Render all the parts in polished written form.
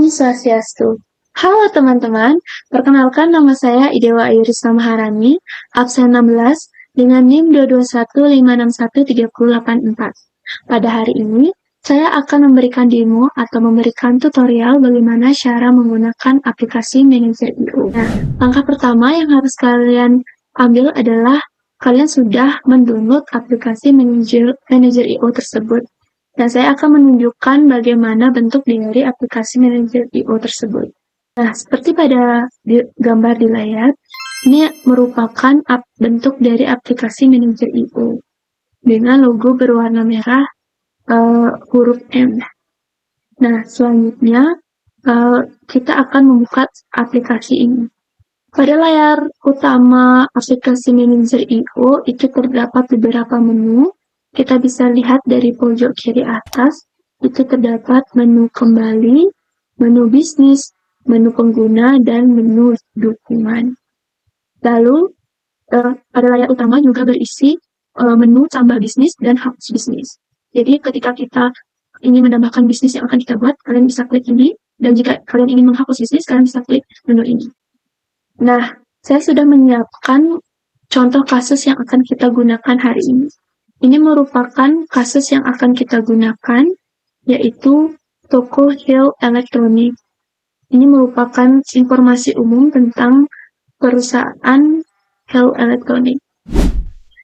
Om Swastiastu. Halo teman-teman, perkenalkan nama saya Idewa Irisna Maharani, absen 16, dengan NIM 221561384. Pada hari ini, saya akan memberikan demo atau memberikan tutorial bagaimana cara menggunakan aplikasi Manager IO. Nah, langkah pertama yang harus kalian ambil adalah kalian sudah mendownload aplikasi Manager IO tersebut. Dan saya akan menunjukkan bagaimana bentuk dari aplikasi Manager IO tersebut. Nah, seperti pada gambar di layar, ini merupakan bentuk dari aplikasi Manager IO dengan logo berwarna merah huruf M. Nah, selanjutnya kita akan membuka aplikasi ini. Pada layar utama aplikasi Manager IO itu terdapat beberapa menu. Kita bisa lihat dari pojok kiri atas, itu terdapat menu kembali, menu bisnis, menu pengguna, dan menu dukungan. Lalu, pada layar utama juga berisi menu tambah bisnis dan hapus bisnis. Jadi ketika kita ingin menambahkan bisnis yang akan kita buat, kalian bisa klik ini, dan jika kalian ingin menghapus bisnis, kalian bisa klik menu ini. Nah, saya sudah menyiapkan contoh kasus yang akan kita gunakan hari ini. Ini merupakan kasus yang akan kita gunakan, yaitu toko Hill Electronic. Ini merupakan informasi umum tentang perusahaan Hill Electronic,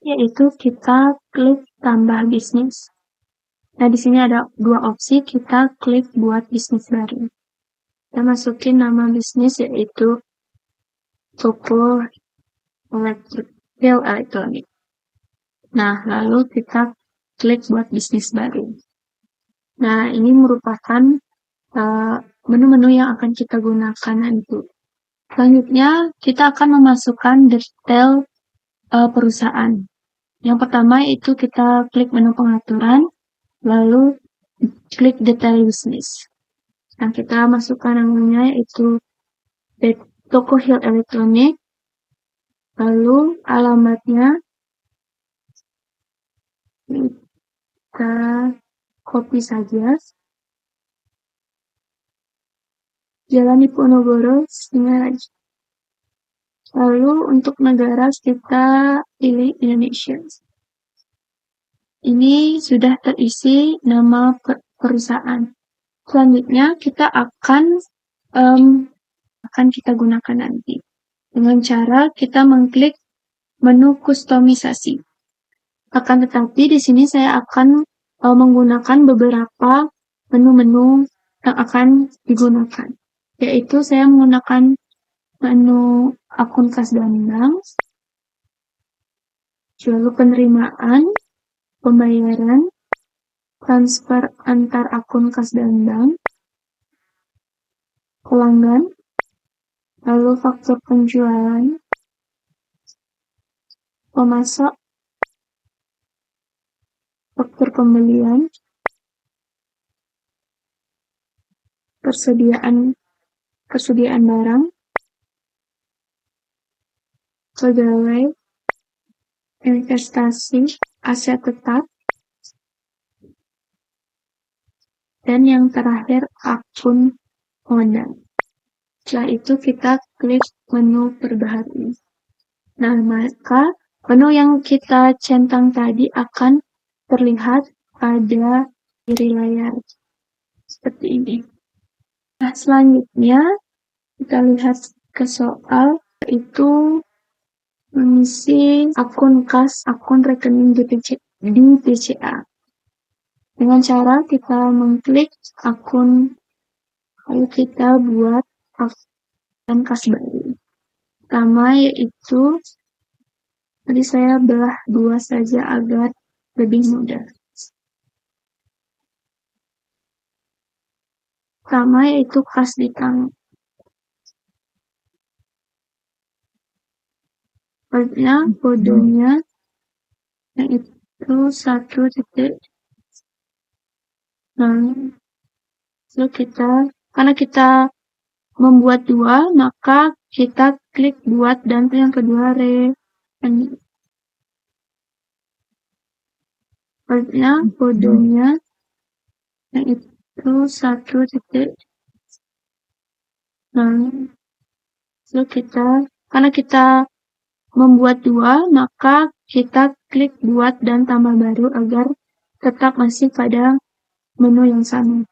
yaitu kita klik tambah bisnis. Nah, di sini ada dua opsi, kita klik buat bisnis baru. Kita masukin nama bisnis yaitu toko Hill Electronic. Nah, lalu kita klik buat bisnis baru. Nah, ini merupakan menu-menu yang akan kita gunakan nanti. Selanjutnya, kita akan memasukkan detail perusahaan. Yang pertama yaitu kita klik menu pengaturan, lalu klik detail bisnis. Nah, kita masukkan namanya yaitu Toko Hill Electronic, lalu alamatnya kita copy saja. Jalan Diponegoro, Singaraja. Lalu untuk negara kita pilih Indonesia. Ini sudah terisi nama perusahaan. Selanjutnya kita akan kita gunakan nanti dengan cara kita mengklik menu kustomisasi. Akan tetapi di sini saya akan menggunakan beberapa menu-menu yang akan digunakan, yaitu saya menggunakan menu akun kas dan bank, lalu penerimaan, pembayaran, transfer antar akun kas dan bank, pelanggan, lalu faktur penjualan, pemasok, faktur pembelian, persediaan barang, pegawai, investasi, aset tetap, dan yang terakhir akun modal. Setelah itu kita klik menu perbaharui. Nah, maka menu yang kita centang tadi akan terlihat pada kiri layar seperti ini. Nah, selanjutnya kita lihat ke soal, yaitu mengisi akun kas, akun rekening di BCA. Dengan cara kita mengklik akun, lalu kita buat akun kas baru. Pertama yaitu, tadi saya belah dua saja agar lebih mudah. Pertama yaitu kas di tangan. Kodenya yaitu 1.0. Lalu karena kita membuat dua, maka kita klik buat dan yang kedua kodenya yaitu 1.0. Nah, lalu karena kita membuat dua, maka kita klik buat dan tambah baru agar tetap masih pada menu yang sama.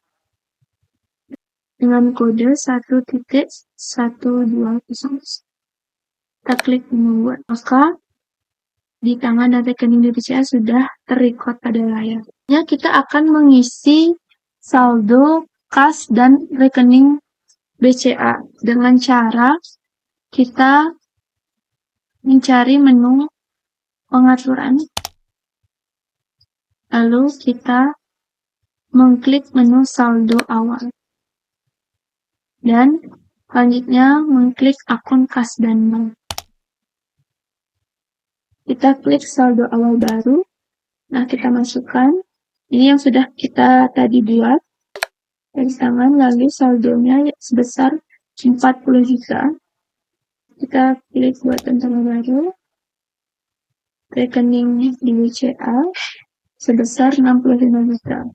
Dengan kode 1.1200. Kita klik membuat, maka di tangan dan rekening BCA sudah terrecord pada layar. Ya, kita akan mengisi saldo, kas, dan rekening BCA dengan cara kita mencari menu pengaturan, lalu kita mengklik menu saldo awal, dan selanjutnya mengklik akun kas dan bank. Kita klik saldo awal baru. Nah, kita masukkan ini yang sudah kita tadi buat dari tangan, lalu saldonya sebesar 40 juta. Kita klik buat tambah baru, rekening di BCA sebesar 65 juta.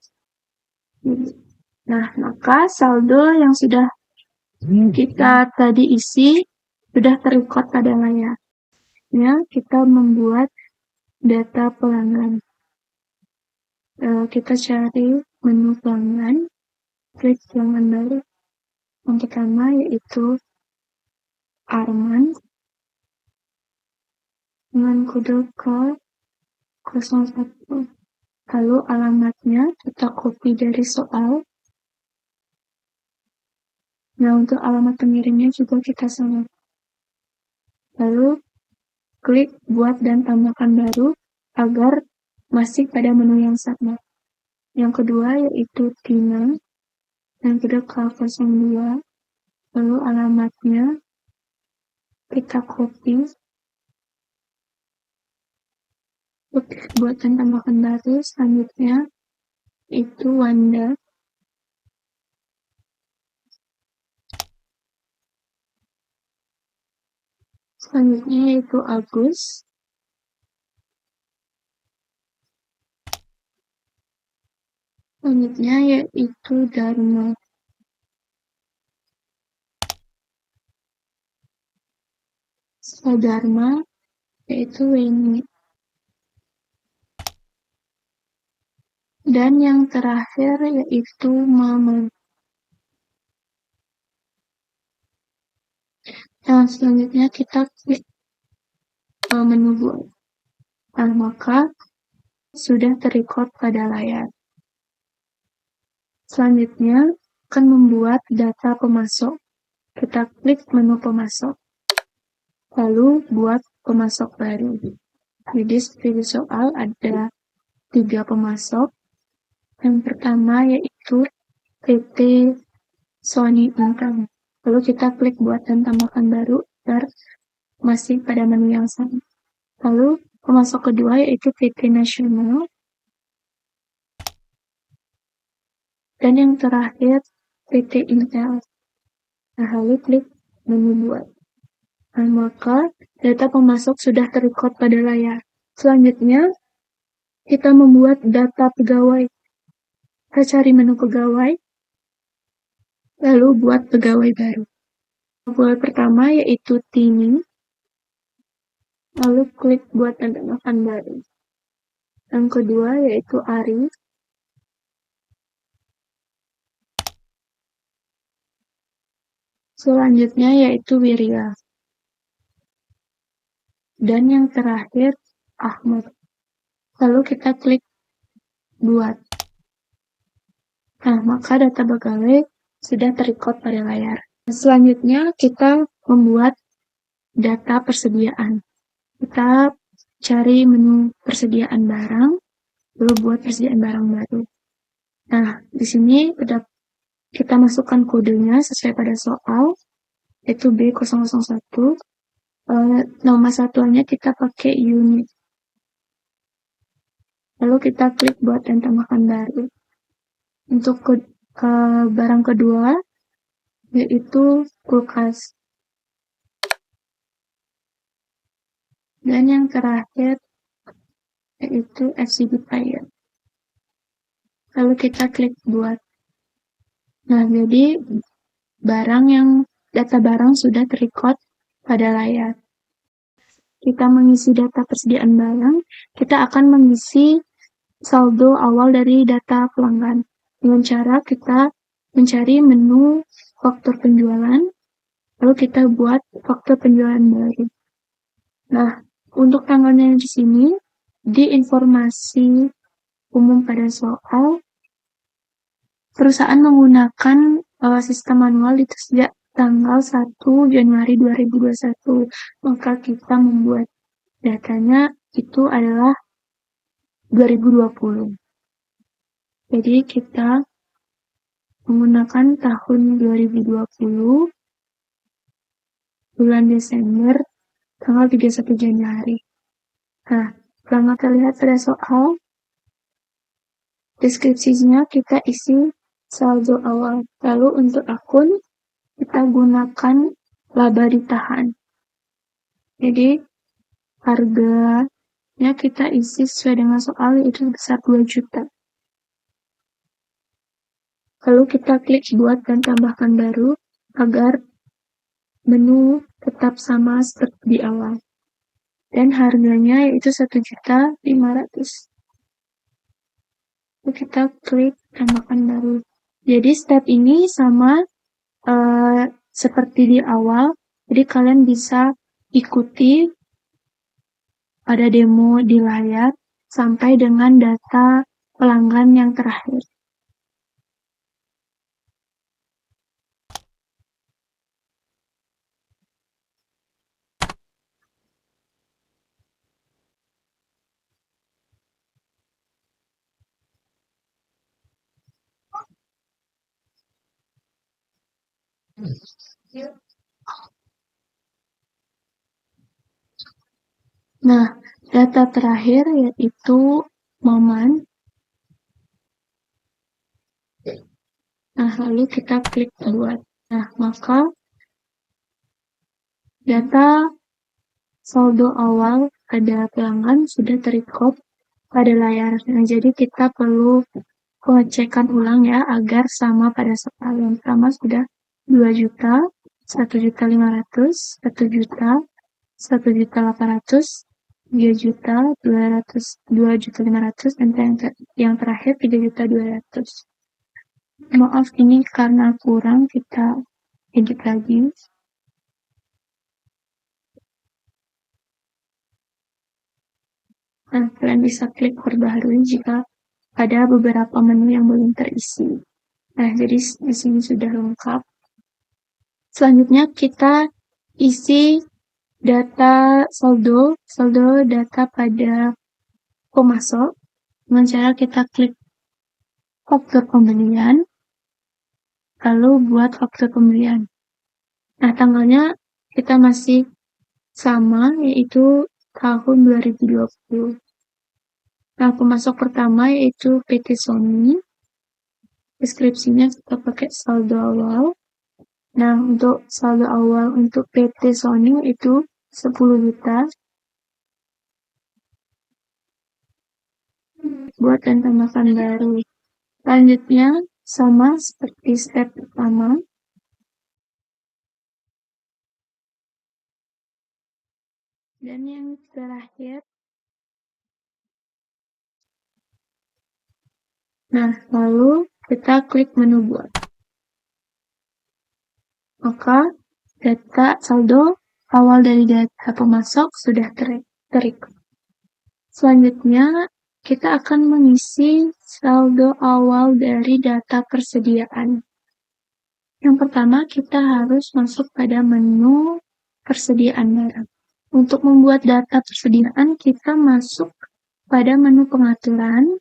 Nah, maka saldo yang sudah kita tadi isi sudah terrecord pada layar. Ya, kita membuat data pelanggan. Kita cari menu pelanggan, klik pelanggan baru. Yang pertama yaitu Arman dengan kode K01. Lalu alamatnya kita copy dari soal. Nah, untuk alamat pengirimnya juga kita sama. Lalu klik buat dan tambahkan baru agar masih pada menu yang sama. Yang kedua yaitu Tina, yang kedua K02. Lalu alamatnya kita copy, buat dan tambahkan baru. Selanjutnya itu Wanda. Selanjutnya yaitu Agus. Selanjutnya yaitu Dharma. Setelah Dharma yaitu Weni. Dan yang terakhir yaitu Mama. Nah, selanjutnya kita klik menu buat. Nah, maka sudah terrecord pada layar. Selanjutnya akan membuat data pemasok. Kita klik menu pemasok, lalu buat pemasok baru. Jadi seperti soal ada 3 pemasok. Yang pertama yaitu PT Sony Income. Lalu kita klik buat dan tambahkan baru agar masih pada menu yang sama. Lalu pemasok kedua yaitu PT Nasional. Dan yang terakhir PT Intel. Nah, lalu klik menu buat. Nah, maka data pemasok sudah terrecord pada layar. Selanjutnya, kita membuat data pegawai. Kita cari menu pegawai, lalu buat pegawai baru. Pegawai pertama yaitu Tini, lalu klik buat dan tambahkan baru. Yang kedua yaitu Ari. Selanjutnya yaitu Wirya. Dan yang terakhir Ahmad. Lalu kita klik buat. Nah, maka data pegawai sudah terrecord pada layar. Selanjutnya kita membuat data persediaan. Kita cari menu persediaan barang, lalu buat persediaan barang baru. Nah, di sini kita masukkan kodenya sesuai pada soal, yaitu B001. Nomor satuannya kita pakai unit. Lalu kita klik buat dan tambahkan baru. Untuk barang kedua, yaitu kulkas. Dan yang terakhir, yaitu LCD player. Lalu kita klik buat. Nah, jadi barang yang data barang sudah terrecord pada layar. Kita mengisi data persediaan barang, kita akan mengisi saldo awal dari data pelanggan. Dengan cara kita mencari menu faktur penjualan, lalu kita buat faktur penjualan baru. Nah, untuk tanggalnya di sini, di informasi umum pada soal, perusahaan menggunakan sistem manual itu sejak tanggal 1 Januari 2021. Maka kita membuat datanya itu adalah 2020. Jadi kita menggunakan tahun 2020, bulan Desember, tanggal 31 Januari. Nah, pertama terlihat pada soal, deskripsinya kita isi saldo awal. Lalu untuk akun, kita gunakan laba ditahan. Jadi, harganya kita isi sesuai dengan soal, yaitu sebesar 2 juta. Lalu kita klik buat dan tambahkan baru, agar menu tetap sama seperti di awal. Dan harganya yaitu 1.500.000. Lalu kita klik tambahkan baru. Jadi step ini sama seperti di awal. Jadi kalian bisa ikuti pada demo di layar sampai dengan data pelanggan yang terakhir. Nah, data terakhir yaitu momen. Nah, lalu kita klik buat. Nah, maka data saldo awal pada pelanggan sudah terrecord pada layar. Nah, jadi kita perlu pengecekan ulang ya, agar sama pada soal. Yang pertama sudah 2 juta, 1.500.000, 1 juta, 1.800.000, 3 juta, 200, 2.500.000, dan yang terakhir 3.200.000. Maaf, ini karena kurang, kita edit lagi. Nah, kalian bisa klik perbaharui jika ada beberapa menu yang belum terisi. Nah, jadi di sini sudah lengkap. Selanjutnya kita isi data saldo data pada pemasok dengan cara kita klik faktur pembelian, lalu buat faktur pembelian. Nah, tanggalnya kita masih sama, yaitu tahun 2020. Nah, pemasok pertama yaitu PT Sony. Deskripsinya kita pakai saldo awal. Nah, untuk saldo awal untuk PT Sony itu 10 juta. Buat dan tambahkan baru. Selanjutnya, sama seperti step pertama. Dan yang terakhir, nah, lalu kita klik menu buat. Maka data saldo awal dari data pemasok sudah terrecord. Selanjutnya, kita akan mengisi saldo awal dari data persediaan. Yang pertama, kita harus masuk pada menu persediaan barang. Untuk membuat data persediaan, kita masuk pada menu pengaturan,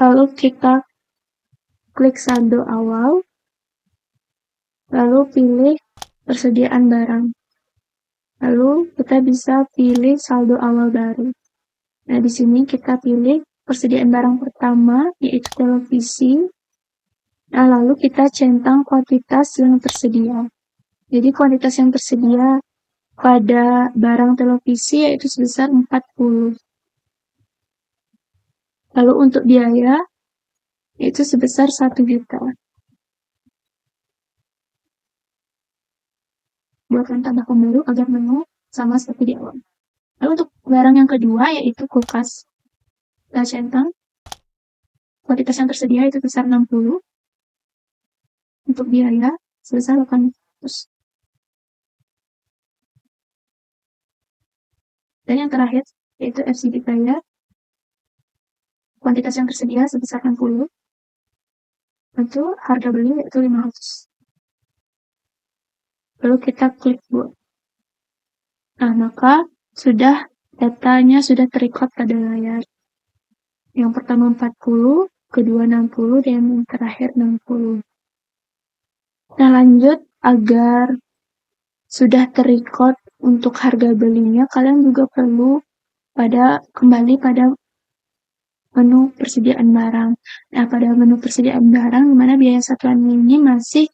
lalu kita klik saldo awal, lalu pilih persediaan barang. Lalu kita bisa pilih saldo awal baru. Nah, di sini kita pilih persediaan barang pertama, yaitu televisi. Nah, lalu kita centang kuantitas yang tersedia. Jadi kuantitas yang tersedia pada barang televisi yaitu sebesar 40. Lalu untuk biaya itu sebesar 1 juta. buatkan tambahkan baru agar menu sama seperti di awal. Lalu untuk barang yang kedua yaitu kulkas centang. Kuantitas yang tersedia itu besar 60. Untuk biaya sebesar 800. Dan yang terakhir yaitu LCD player. Kuantitas yang tersedia sebesar 60. Untuk harga beli yaitu 500. Lalu kita klik buat. Nah, maka datanya sudah terrecord pada layar. Yang pertama 40, kedua 60, dan yang terakhir 60. Nah, lanjut agar sudah terrecord untuk harga belinya, kalian juga perlu kembali pada menu persediaan barang. Nah, pada menu persediaan barang, di mana biaya satuan ini masih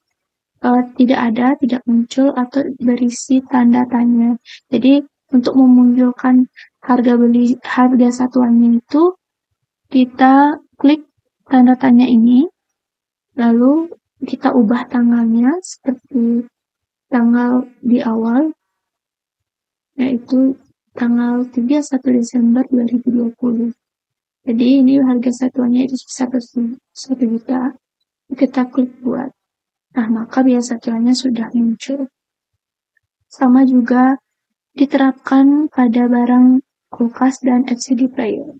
tidak muncul atau berisi tanda tanya. Jadi, untuk memunculkan harga satuannya itu, kita klik tanda tanya ini, lalu kita ubah tanggalnya seperti tanggal di awal, yaitu tanggal 31 Desember 2020. Jadi ini harga satuannya itu sebesar 1 juta. Kita klik buat. Nah, maka biaya satuannya sudah muncul. Sama juga diterapkan pada barang kulkas dan LCD player.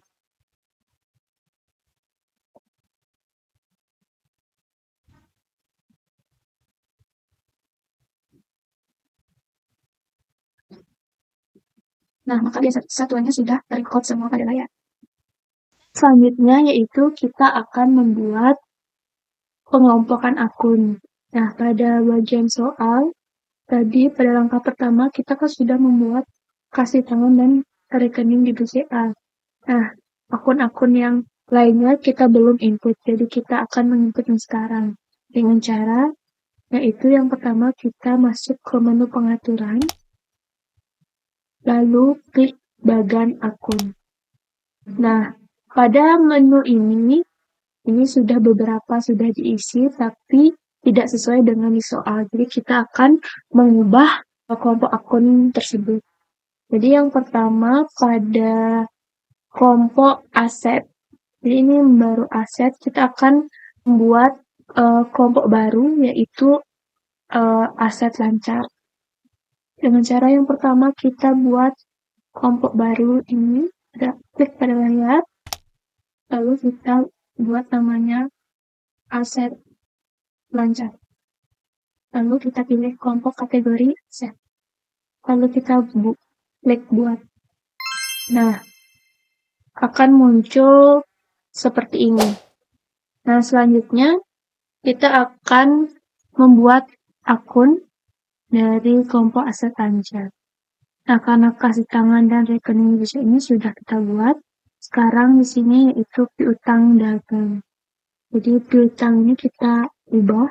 Nah, maka biaya satuannya sudah terrecord semua pada layar. Selanjutnya yaitu kita akan membuat pengelompokan akun. Nah, pada bagian soal, tadi pada langkah pertama kita kan sudah membuat kasih tangan dan rekening di BCA. Nah, akun-akun yang lainnya kita belum input, jadi kita akan menginputnya sekarang. Dengan cara, yaitu yang pertama kita masuk ke menu pengaturan, lalu klik bagan akun. Nah, pada menu ini sudah beberapa sudah diisi, tapi tidak sesuai dengan di soal. Jadi kita akan mengubah kelompok akun tersebut. Jadi yang pertama pada kelompok aset. Jadi ini baru aset, kita akan membuat kelompok baru yaitu aset lancar. Dengan cara yang pertama kita buat kelompok baru ini, klik pada layar, lalu kita buat namanya aset lancar. Lalu kita pilih kelompok kategori aset. Lalu kita klik buat. Nah, akan muncul seperti ini. Nah, selanjutnya kita akan membuat akun dari kelompok aset lancar. Nah, karena kasih tangan dan rekening bisa ini sudah kita buat. Sekarang di sini yaitu piutang dagang. Jadi piutang ini kita ubah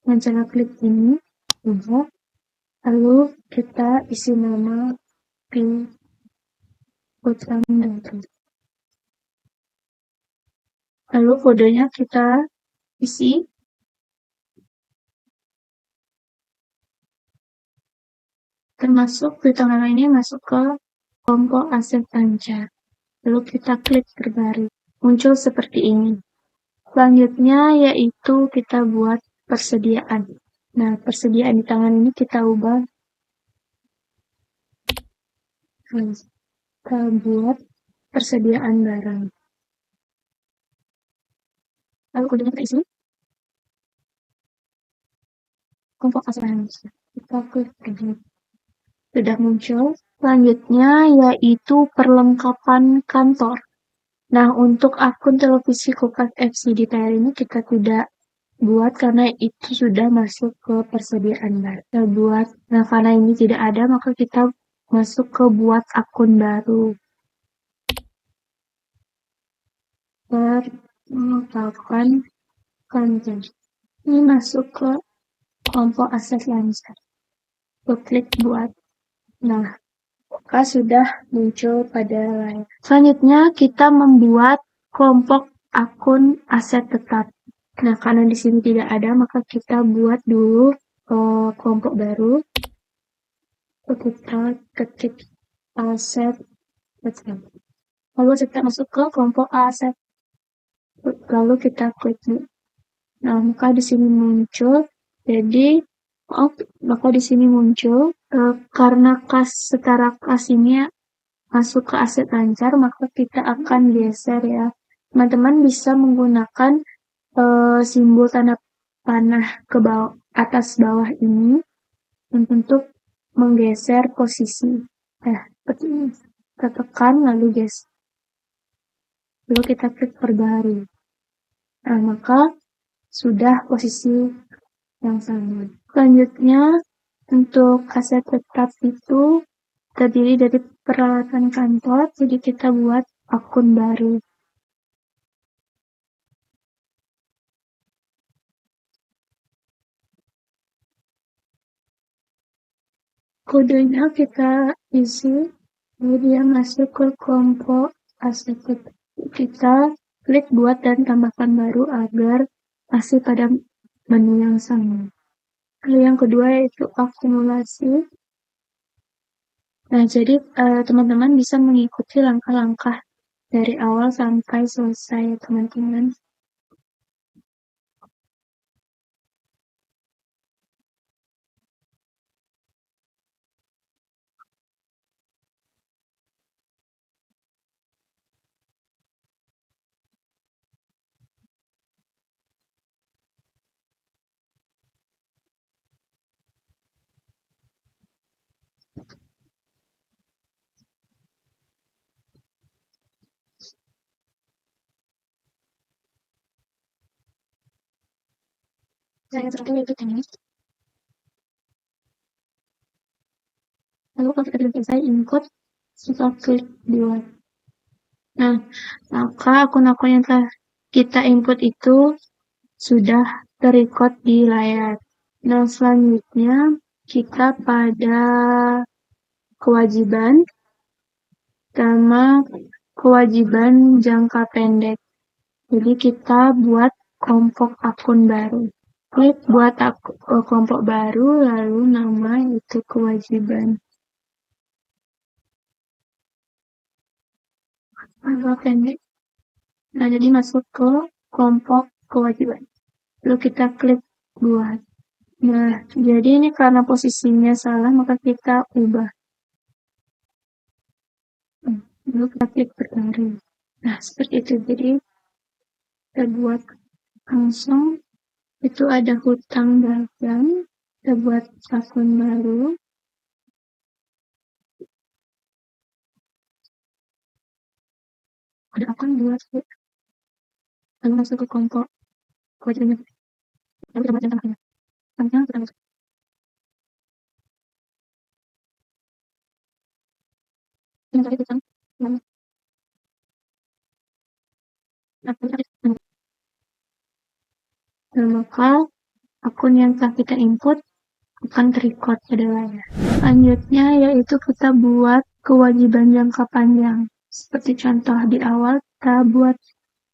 dengan cara klik ini, ubah. Lalu kita isi nama piutang dagang. Lalu kodenya kita isi. Termasuk piutang dagang ini masuk ke kelompok aset lancar. Lalu kita klik terbaru. Muncul seperti ini. Selanjutnya yaitu kita buat persediaan. Nah, persediaan di tangan ini kita ubah. Kita buat persediaan barang. Lalu kodenya kita isi. Kelompok aset lancar. Kita klik terbaru. Sudah muncul. Selanjutnya yaitu perlengkapan kantor. Nah, untuk akun televisi kulkas LCD player ini kita tidak buat karena itu sudah masuk ke persediaan baru. Kita buat. Nah, karena ini tidak ada, maka kita masuk ke buat akun baru. Perlengkapan kantor. Ini masuk ke kelompok aset lancar. Klik buat. Nah, maka sudah muncul pada layar. Selanjutnya kita membuat kelompok akun aset tetap. Nah, karena di sini tidak ada, maka kita buat dulu kelompok baru. kita ketik aset, lalu kita masuk ke kelompok aset, lalu kita klik. Nah, maka di sini muncul, jadi maka di sini muncul karena setara kas ini masuk ke aset lancar, maka kita akan geser ya. Teman-teman bisa menggunakan simbol tanda panah ke bawah, atas bawah ini untuk menggeser posisi. Seperti ini. Kita tekan lalu geser. Lalu kita klik perbarui. Nah, maka sudah posisi yang sama. Selanjutnya, untuk aset tetap itu terdiri dari peralatan kantor, jadi kita buat akun baru. Kodenya kita isi, kemudian masuk ke kelompok aset. Kita klik buat dan tambahkan baru agar masih pada menu yang sama. Lalu yang kedua yaitu akumulasi. Nah, jadi teman-teman bisa mengikuti langkah-langkah dari awal sampai selesai, teman-teman. Saya terakhir itu ini. Lalu kalau kita sudah selesai input, kita klik buat. Nah, maka akun-akun yang telah kita input itu sudah terrecord di layar. Nah, selanjutnya kita pada kewajiban sama kewajiban jangka pendek. Jadi kita buat kelompok akun baru. Klik buat kelompok baru, lalu nama itu kewajiban. Jangka pendek. Nah, jadi masuk ke kelompok kewajiban. Lalu kita klik buat. Nah, jadi ini karena posisinya salah, maka kita ubah. Lalu kita klik berbaru. Nah, seperti itu. Jadi, kita buat langsung. Itu ada hutang dagang. Kita buat akun baru. Ada akun buat. Lalu masuk ke kelompok kewajiban. Lalu kita buat yang tengahnya. Tengahnya kita masuk. Ini tadi hutang. Nah, maka akun yang telah kita input akan terrecord pada layar. Selanjutnya yaitu kita buat kewajiban jangka panjang. Seperti contoh di awal, kita buat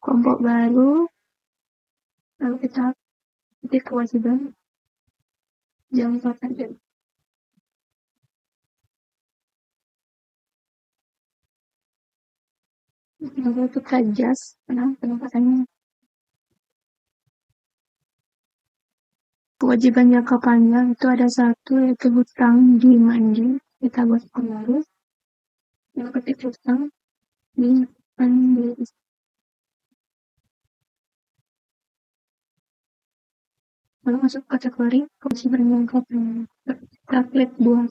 kelompok baru, lalu kita ketik kewajiban jangka panjang. Lalu kita adjust penempatannya. Kewajiban jangka panjang itu ada satu, yaitu hutang di mandi. Kita buat baru, lalu ketik hutang di mandi. Lalu masuk kategori kewajiban jangka panjang. Kita klik buat.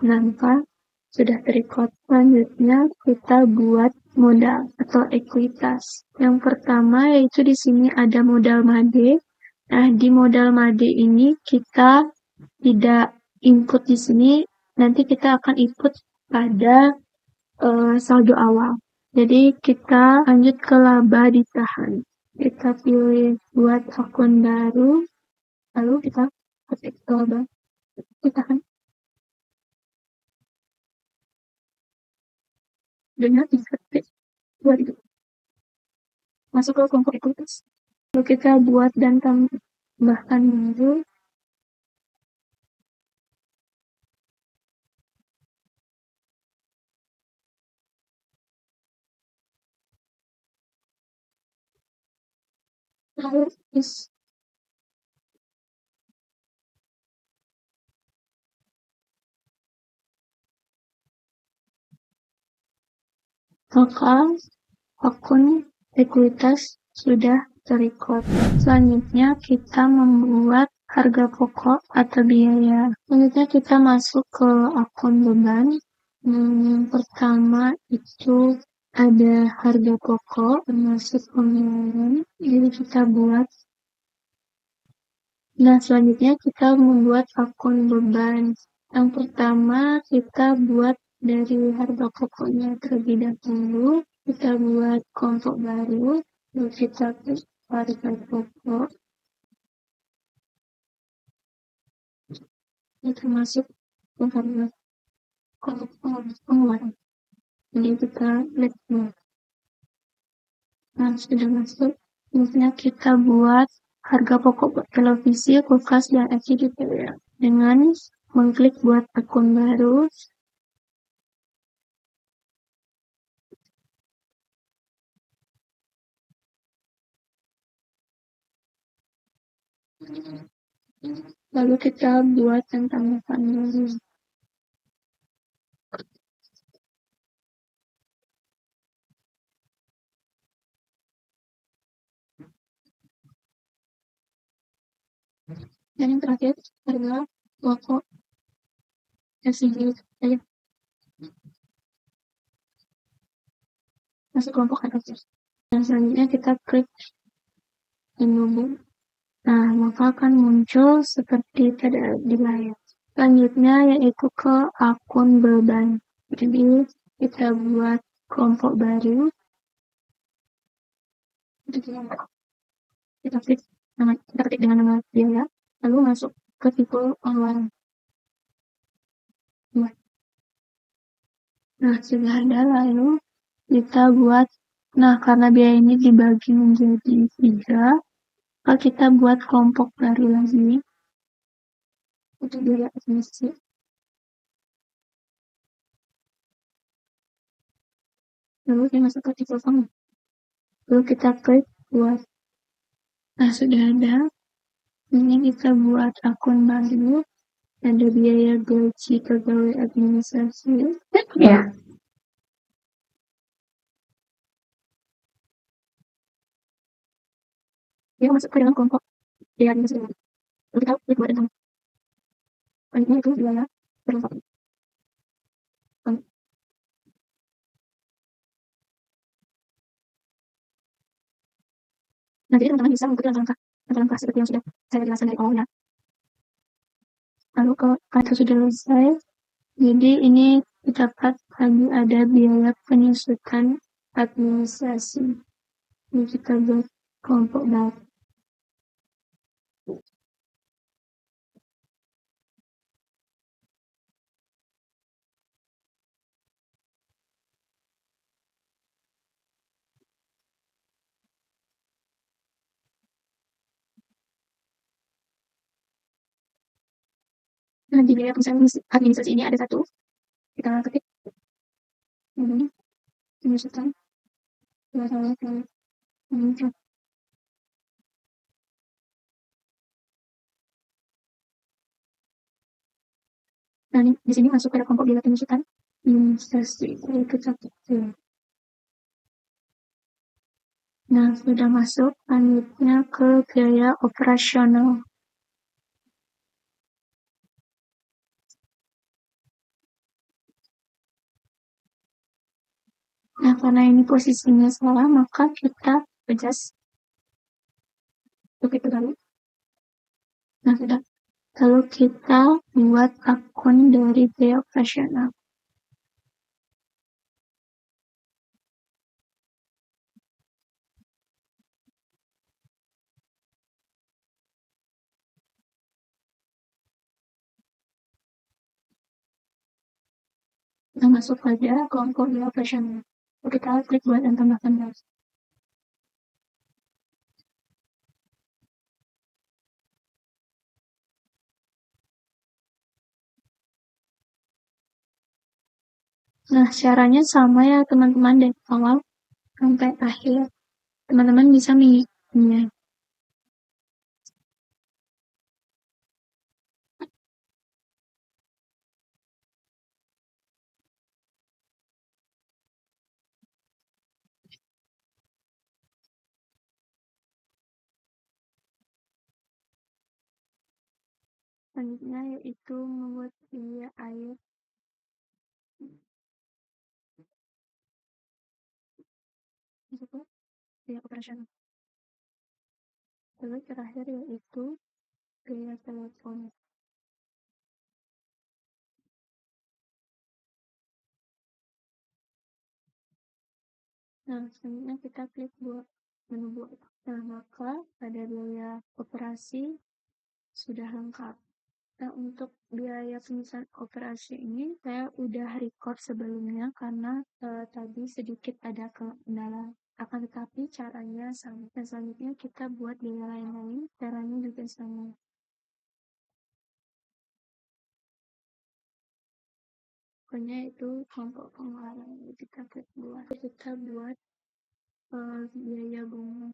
Maka sudah terrecord. Selanjutnya kita buat modal atau ekuitas. Yang pertama yaitu di sini ada modal MADE. Nah, di modal MADE ini kita tidak input di sini, nanti kita akan input pada saldo awal. Jadi kita lanjut ke laba ditahan. Kita pilih buat akun baru, lalu kita ketik laba ditahan. Dengan diketik buat itu. Masuk ke kelompok ekuitas. Lalu kita buat dan tambahkan baru. Maka akun ekuitas sudah terrecord. Selanjutnya kita membuat harga pokok atau biaya. Selanjutnya kita masuk ke akun beban. Yang pertama itu ada harga pokok termasuk pembayaran. Jadi kita buat. Nah, selanjutnya kita membuat akun beban. Yang pertama kita buat dari harga pokoknya terlebih dahulu. Kita buat kelompok baru. Lalu kita klik harga pokok. Ini termasuk harga kelompok pengeluaran. Jadi kita klik. Nah, sudah masuk. Selanjutnya kita buat harga pokok televisi, kulkas, dan LCD dengan mengklik buat akun baru. Lalu kita buat tambahkan baru. Dan yang terakhir adalah pokok LCD. Masuk kelompok harga. Dan selanjutnya kita klik menunggu. Nah, maka akan muncul seperti pada di layar. Selanjutnya yaitu ke akun beban. Jadi kita buat kelompok baru. Kita klik dengan nama biaya, lalu masuk ke tipe pengeluaran. Nah, sudah ada, lalu kita buat. Nah, karena biaya ini dibagi menjadi 3, maka kita buat kelompok baru lagi untuk biaya admisi. Lalu kita masuk ke tipe pengeluaran. Lalu kita klik buat. Nah, sudah ada. Ini kita buat akun baru. Ada biaya gaji pegawai administrasi. Ya. Dia masuk ke dalam kelompok biaya administrasi. Lalu kita klik buat tentang. Ini itu biaya berlengkap. Nah, jadi teman-teman bisa mengikuti langkah-langkah seperti yang sudah saya jelaskan dari awal ya. Lalu kalau itu sudah selesai, jadi ini terdapat lagi ada biaya penyusutan administrasi. Ini kita buat kelompok baru. Nah, di biaya administrasi ini ada satu. Kita ketik. Ini penyusutan. Nah, di sini masuk pada kelompok biaya penyusutan administrasi. Kita ketik. Nah, sudah masuk, lanjutnya ke biaya operasional. Nah, karena ini posisinya salah, maka kita adjust untuk itu dulu. Nah, sudah. Lalu kita buat akun dari biaya operasional. Kita masuk pada kelompok biaya operasional. Lalu kita klik buat dan tambahkan gas. Nah, caranya sama ya teman-teman dari awal sampai akhir. Teman-teman bisa mengikutinya. Selanjutnya yaitu membuat biaya air untuk biaya operasional. Lalu terakhir yaitu biaya telepon. Nah, selanjutnya kita klik buat menu buat. Nah, maka pada biaya operasi sudah lengkap. Nah, untuk biaya penyelesaian operasi ini saya udah record sebelumnya karena tadi sedikit ada kendala. Akan tetapi caranya sama. Dan selanjutnya kita buat biaya lain-lain, caranya juga sama. Pokoknya itu kelompok pengeluaran kita buat. Kita buat biaya bunga.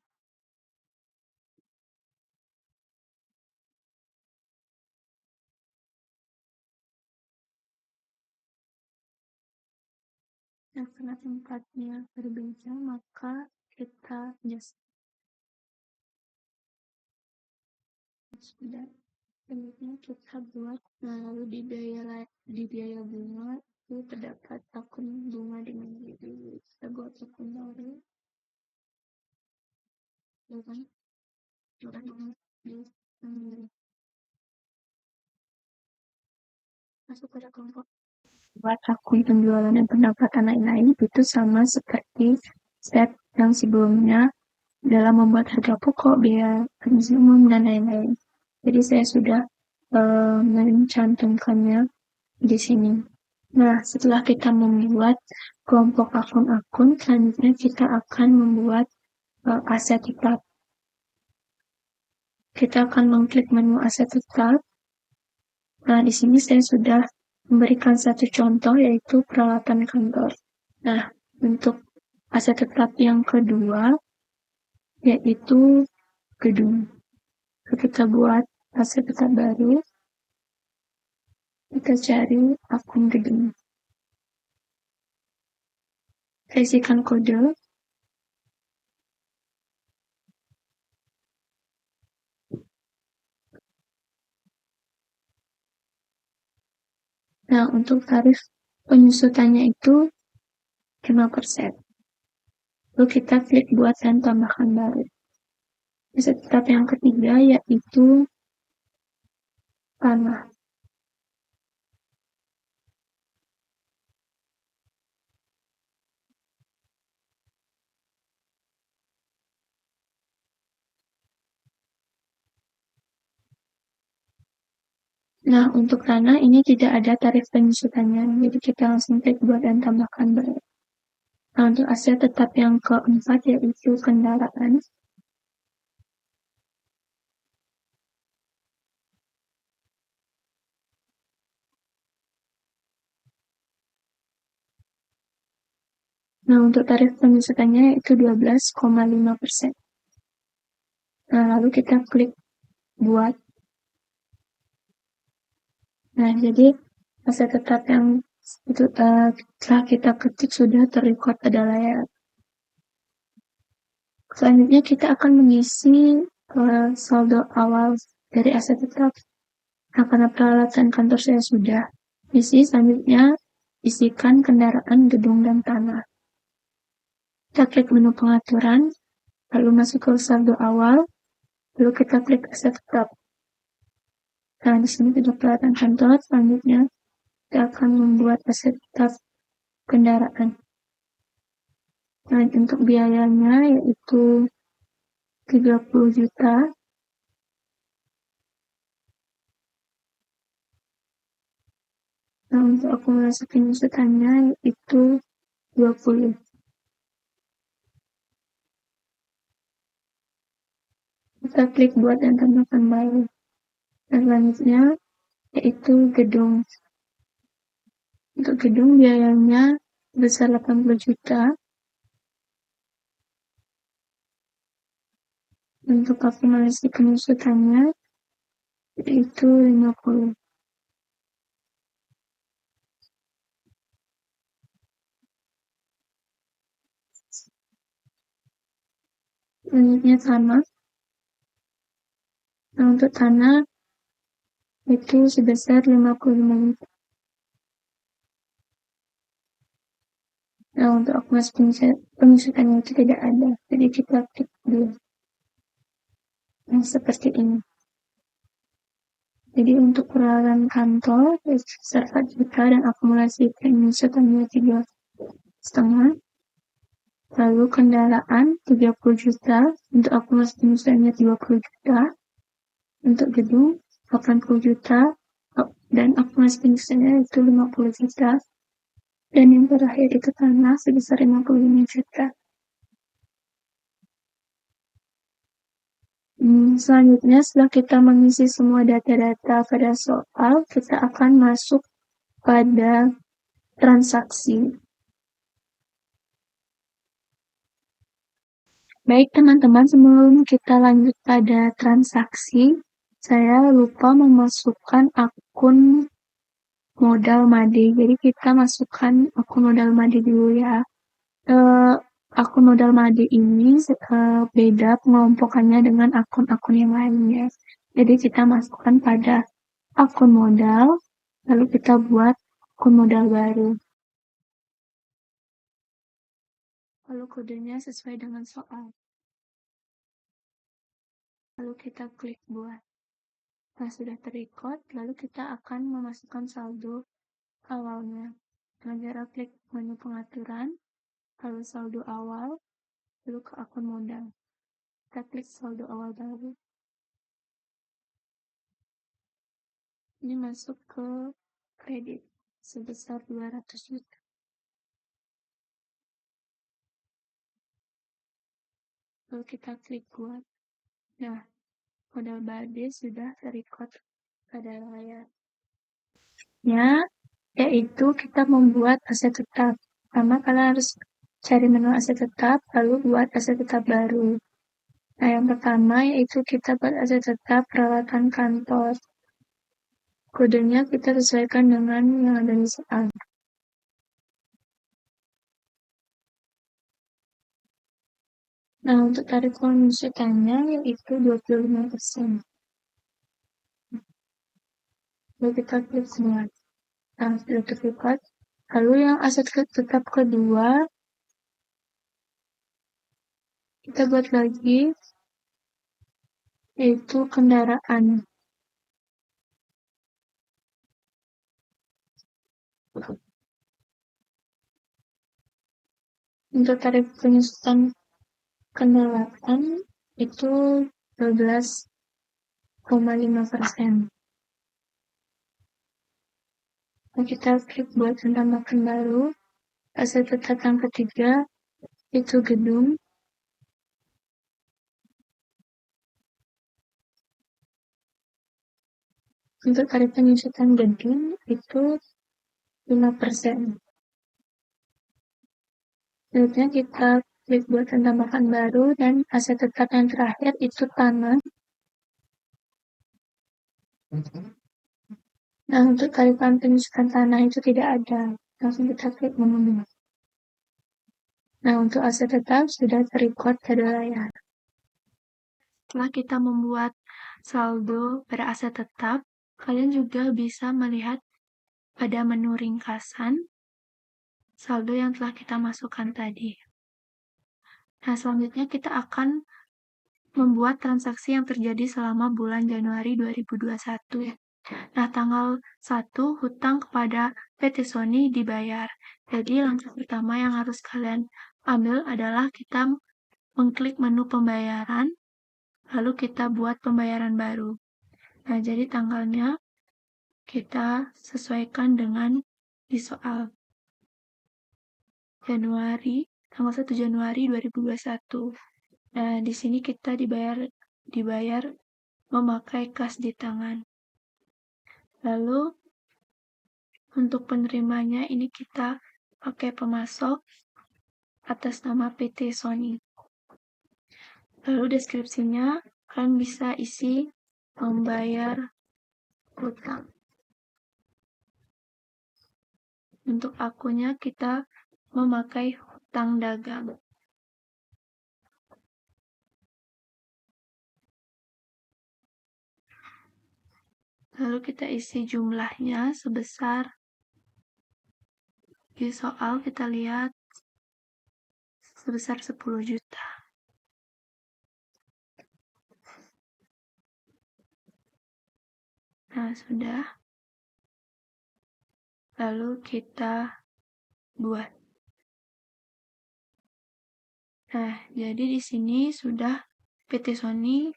Yang karena tempatnya berbeda, maka kita just sudah. Selanjutnya kita buat, lalu di biaya bunga itu terdapat akun bunga dengan diri. Kita buat akun baru, ya kan? Bukan bunga di masuk pada kelompok. Buat akun penjualan dan pendapatan lain-lain itu sama seperti step yang sebelumnya dalam membuat harga pokok, biaya umum, dan lain-lain. Jadi saya sudah mencantumkannya di sini. Nah, setelah kita membuat kelompok akun-akun, selanjutnya kita akan membuat aset tetap. Kita akan mengklik menu aset tetap. Nah, di sini saya sudah memberikan satu contoh, yaitu peralatan kantor. Nah, untuk aset tetap yang kedua, yaitu gedung. Kita buat aset tetap baru, kita cari akun gedung. Saya isikan kode. Nah, untuk tarif penyusutannya itu 5%. Lalu kita klik buat dan tambahkan baru. Aset tetap yang ketiga yaitu tanah. Nah, untuk tanah ini tidak ada tarif penyusutannya, jadi kita langsung klik buat dan tambahkan baru. Nah, untuk aset tetap yang keempat yaitu kendaraan. Nah, untuk tarif penyusutannya yaitu 12,5%. Nah, lalu kita klik buat. Nah, jadi aset tetap yang itu telah kita ketik sudah terrecord pada layar. Selanjutnya kita akan mengisi saldo awal dari aset tetap. Nah, karena peralatan kantor saya sudah isi, selanjutnya isikan kendaraan, gedung, dan tanah. Kita klik menu pengaturan, lalu masuk ke saldo awal, lalu kita klik aset tetap. Nah, di sini tidak peralatan kantor. Selanjutnya kita akan membuat aset tetap kendaraan. Nah, untuk biayanya yaitu 30 juta. Nah, untuk akumulasi penyusutannya yaitu 20. Kita klik buat dan tambahkan baru. Dan selanjutnya yaitu gedung. Untuk gedung biayanya sebesar 80 juta. Untuk akumulasi penyusutannya yaitu 50. Selanjutnya tanah. Nah, untuk tanah itu sebesar 55 juta. Nah, untuk akun pengusutannya itu tidak ada, jadi kita klik dulu yang seperti ini. Jadi untuk peralatan kantor sebesar 4 juta dan akumulasi pengusutannya 3,5. Lalu kendaraan 30 juta, untuk akumulasi pengusutannya 30 juta. Untuk gedung 80 juta, dan akumulasi pengusutannya itu 50 juta. Dan yang terakhir itu tanah sebesar 55 juta. Selanjutnya, setelah kita mengisi semua data-data pada soal, kita akan masuk pada transaksi. Baik teman-teman, sebelum kita lanjut pada transaksi, saya lupa memasukkan akun modal MADI. Jadi kita masukkan akun modal MADI dulu ya. Akun modal MADI ini beda pengelompokannya dengan akun-akun yang lainnya. Jadi kita masukkan pada akun modal, lalu kita buat akun modal baru. Lalu kodenya sesuai dengan soal. Lalu kita klik buat. Nah, sudah terrecord, lalu kita akan memasukkan saldo awalnya. Dengan cara klik menu pengaturan, lalu saldo awal, lalu ke akun modal. Kita klik saldo awal baru. Ini masuk ke kredit sebesar 200 juta. Lalu kita klik buat. Nah, modal BAD sudah terrecord pada layar. Yaitu kita membuat aset tetap. Pertama, kalian harus cari menu aset tetap, lalu buat aset tetap baru. Nah, yang pertama yaitu kita buat aset tetap peralatan kantor. Kodenya kita sesuaikan dengan yang ada di soal. Nah, untuk tarif pengusutannya yaitu 25%. Lalu kita klik semua. Nah, sudah terlihat. Lalu yang aset tetap kedua, kita buat lagi, yaitu kendaraan. Untuk tarif pengusutan kendaraan itu 12,5%. Nah, kita klik buat tambahkan baru. Aset tetap yang ketiga itu gedung. Untuk tarif pengusutan gedung itu 5%. Selanjutnya kita klik buat tambahkan baru dan aset tetap yang terakhir itu tanah. Nah, untuk tarifan pengusutan tanah itu tidak ada. Langsung kita klik menu. Nah, untuk aset tetap sudah terrecord pada layar. Setelah kita membuat saldo pada aset tetap, kalian juga bisa melihat pada menu ringkasan saldo yang telah kita masukkan tadi. Nah, selanjutnya kita akan membuat transaksi yang terjadi selama bulan Januari 2021. Nah, tanggal 1 hutang kepada PT Sony dibayar. Jadi, langkah pertama yang harus kalian ambil adalah kita mengklik menu pembayaran, lalu kita buat pembayaran baru. Nah, jadi tanggalnya kita sesuaikan dengan di soal. Tanggal 1 Januari 2021. Nah, di sini kita dibayar memakai kas di tangan. Lalu untuk penerimanya ini kita pakai pemasok atas nama PT Sony. Lalu deskripsinya kalian bisa isi membayar hutang. Untuk akunnya kita memakai hutang dagang. Lalu kita isi jumlahnya sebesar, di soal kita lihat sebesar 10 juta. Nah, sudah. Lalu kita buat. Nah, jadi di sini sudah PT Sony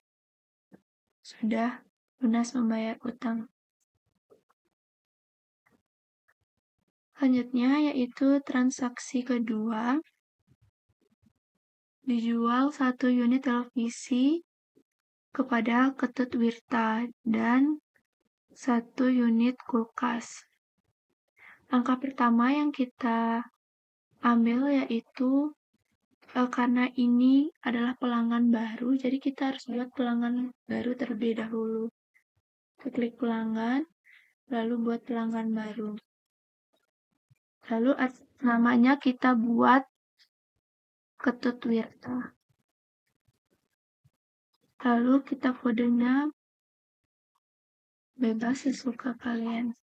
sudah lunas membayar utang. Selanjutnya yaitu transaksi kedua, dijual 1 unit televisi kepada Ketut Wirta dan 1 unit kulkas. Langkah pertama yang kita ambil yaitu karena ini adalah pelanggan baru, jadi kita harus buat pelanggan baru terlebih dahulu. Kita klik pelanggan, lalu buat pelanggan baru. Lalu namanya kita buat Ketut Wirta. Lalu kita kodenya bebas sesuka kalian.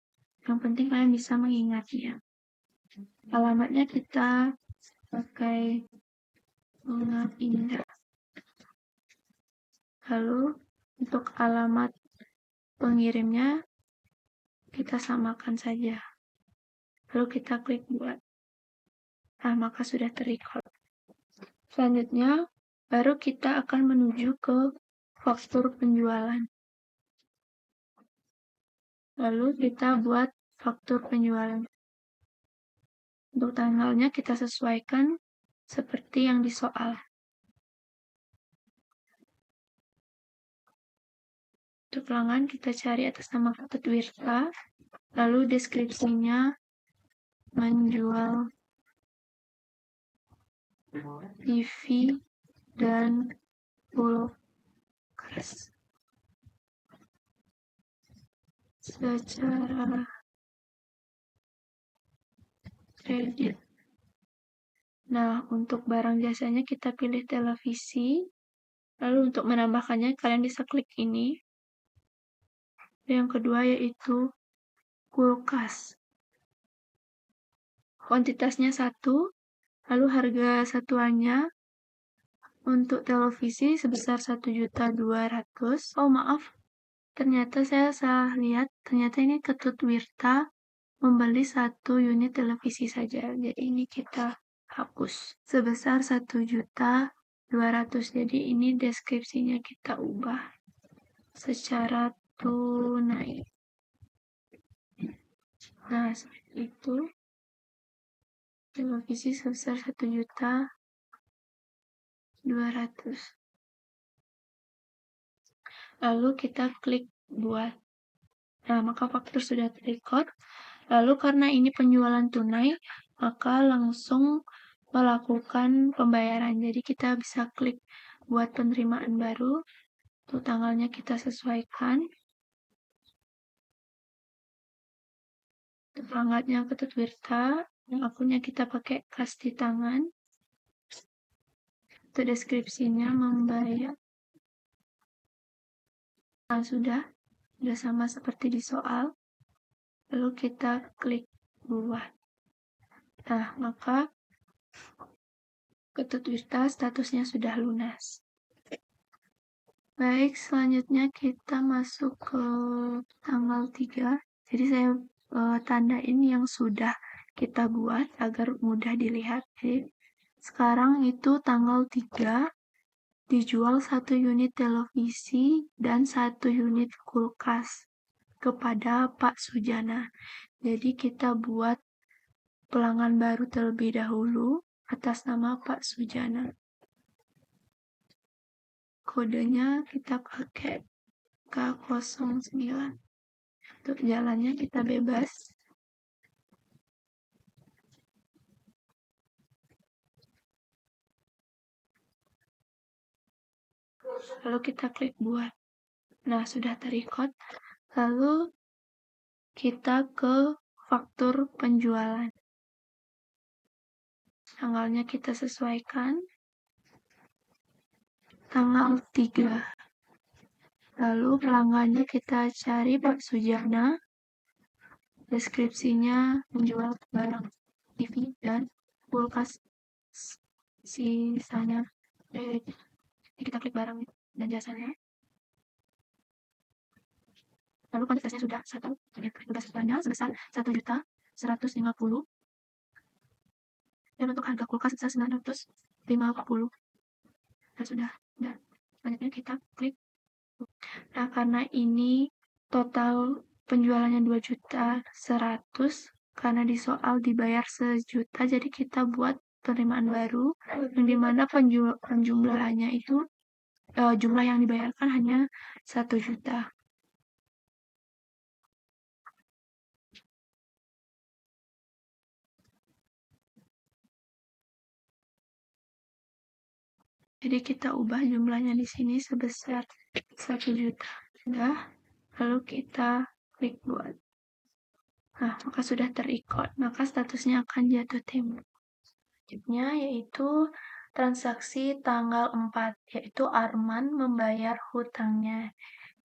Yang penting kalian bisa mengingatnya. Alamatnya kita pakai bunga indah. Lalu untuk alamat pengirimnya kita samakan saja. Lalu kita klik buat. Nah, maka sudah terrecord. Selanjutnya, baru kita akan menuju ke faktur penjualan. Lalu kita buat faktur penjualan. Untuk tanggalnya kita sesuaikan seperti yang di soal. Untuk pelanggan kita cari atas nama Ketut Wirta, lalu deskripsinya menjual TV dan kulkas secara kredit. Nah, untuk barang jasanya kita pilih televisi. Lalu untuk menambahkannya kalian bisa klik ini. Yang kedua yaitu kulkas. Kuantitasnya 1, lalu harga satuannya untuk televisi sebesar 1.200.000. Oh, maaf. Ternyata saya salah lihat. Ternyata ini Ketut Wirta membeli 1 unit televisi saja. Jadi ini kita hapus. Sebesar 1.200.000. Jadi ini deskripsinya kita ubah secara tunai. Nah, seperti itu. Televisi sebesar 1.200.000. Lalu kita klik buat. Nah, maka faktur sudah terrecord. Lalu karena ini penjualan tunai, maka langsung melakukan pembayaran. Jadi kita bisa klik buat penerimaan baru. Untuk tanggalnya kita sesuaikan. Untuk alamatnya Ketut Wirta. Yang akunnya kita pakai kas di tangan. Untuk deskripsinya membayar. Nah, sudah sama seperti di soal. Lalu kita klik buat. Nah, maka Ketut Wirta statusnya sudah lunas. Baik, selanjutnya kita masuk ke tanggal 3. Jadi saya tandain yang sudah kita buat agar mudah dilihat. Jadi, sekarang itu tanggal 3 dijual 1 unit televisi dan 1 unit kulkas kepada Pak Sujana. Jadi kita buat pelanggan baru terlebih dahulu atas nama Pak Sujana. Kodenya kita pakai K09. Untuk jalannya kita bebas. Lalu kita klik buat. Nah, sudah terrecord. Lalu kita ke faktur penjualan. Tanggalnya kita sesuaikan. Tanggal 3. Lalu pelanggannya kita cari Pak Sujana. Deskripsinya menjual barang TV dan kulkas sisanya. Kita klik barang dan jasanya. Lalu kuantitasnya sudah tugas sebanyak sebesar 1.150.000 dan untuk harga kulkas sebesar 950 dan sudah. Dan selanjutnya kita klik. Nah, karena ini total penjualannya 2.100.000 karena di soal dibayar 1.000.000, jadi kita buat penerimaan baru yang dimana penjumlahannya itu jumlah yang dibayarkan hanya 1.000.000. Jadi kita ubah jumlahnya di sini sebesar 1.000.000. Sudah, lalu kita klik buat. Nah, maka sudah terrecord, maka statusnya akan jatuh tempo. Selanjutnya yaitu transaksi tanggal 4, yaitu Arman membayar hutangnya.